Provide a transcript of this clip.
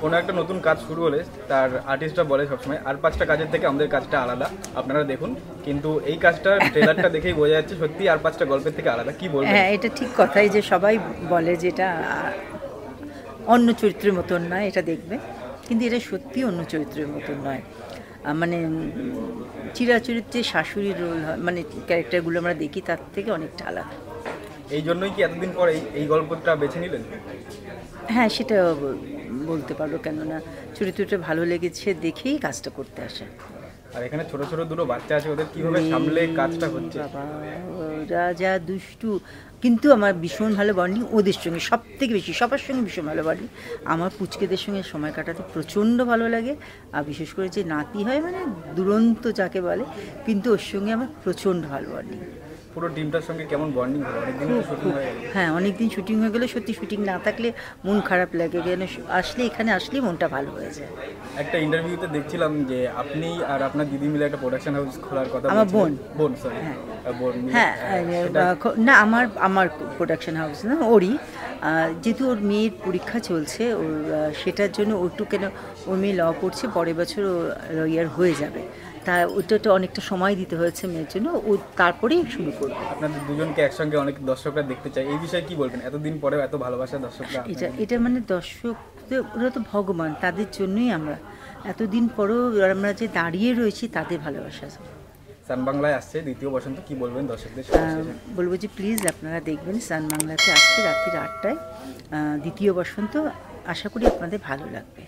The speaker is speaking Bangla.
কোনো একটা নতুন কাজ শুরু হলে তার আর্টিস্টরা বলে সবসময় আর 5টা কাজের থেকে আমাদের কাজটা আলাদা, আপনারা দেখুন। কিন্তু এই কাজটা ট্রেলারটা দেখেই বোঝা যাচ্ছে সত্যি আর 5টা গল্পের থেকে আলাদা। কি বলবেন? হ্যাঁ, এটা ঠিক কথাই যে সবাই বলে যে এটা অন্য চরিত্রের মতন নয়, এটা দেখবে, কিন্তু এটা সত্যি অন্য চরিত্রের মতন নয়। মানে চিরাচরিত যে শাশুড়ির রোল হয়, মানে ক্যারেক্টারগুলো আমরা দেখি তার থেকে অনেকটা আলাদা। এই জন্যই কি এতদিন পরে এই গল্পটা বেছে নিলেন? হ্যাঁ, সেটা বলতে পারবো, কেননা চরিত্রটা ভালো লেগেছে দেখেই কাজটা করতে আসে। আর এখানে ছোট ছোট দুটো বাচ্চা আছে, ওদের কিভাবে সামলে কাজটা হচ্ছে? বাবা, ওরা যা দুষ্টু, কিন্তু আমার ভীষণ ভালো বন্ডিং ওদের সঙ্গে, সব থেকে বেশি সবার সঙ্গে ভীষণ ভালো বন্ডিং। আমার পুচকেদের সঙ্গে সময় কাটাতে প্রচণ্ড ভালো লাগে, আর বিশেষ করে যে নাতি হয় মানে দুরন্ত যাকে বলে, কিন্তু ওর সঙ্গে আমার প্রচণ্ড ভালো বন্ডিং। পুরো টিমটার সঙ্গে কেমন বন্ডিং হলো? অনেকদিন তো শুটিং হয়ে গেল। হ্যাঁ, অনেকদিন শুটিং হয়ে গেলে সত্যি শুটিং না থাকলে মন খারাপ লাগে, কেন আসলে এখানে আসলেই মনটা ভালো হয়ে যায়। একটা ইন্টারভিউতে দেখছিলাম যে আপনি আর আপনার দিদি মিলে একটা প্রোডাকশন হাউস খোলার কথা আমার বোন সরি হ্যাঁ বোন মিলে, হ্যাঁ সেটা- না, আমার প্রোডাকশন হাউস না, ওরই। যেহেতু ওর মেয়ের পরীক্ষা চলছে, ওর সেটার জন্য ওটু কেন, ওর মেয়ে ল পড়ছে, পরের বছর ও লয়ার হয়ে যাবে, তা ওটা অনেকটা সময় দিতে হয়েছে মেয়ের জন্য, ও তারপরেই শুরু করবে। আপনাদের দুজনকে একসঙ্গে অনেক দর্শকরা দেখতে চায়, এই বিষয়ে কি বলবেন? এতদিন পরেও এত ভালোবাসা দর্শকরা। এটা মানে দর্শকদের, ওরা তো ভগবান, তাদের জন্যই আমরা এতদিন পরেও আমরা যে দাঁড়িয়ে রয়েছি তাদের ভালোবাসা। সান বাংলায় আসছে দ্বিতীয় বসন্ত, কি বলবেন দর্শকদের? বলবো যে প্লিজ আপনারা দেখবেন, সান বাংলাতে আসছে রাত্রি 8টায় দ্বিতীয় বসন্ত, আশা করি আপনাদের ভালো লাগবে।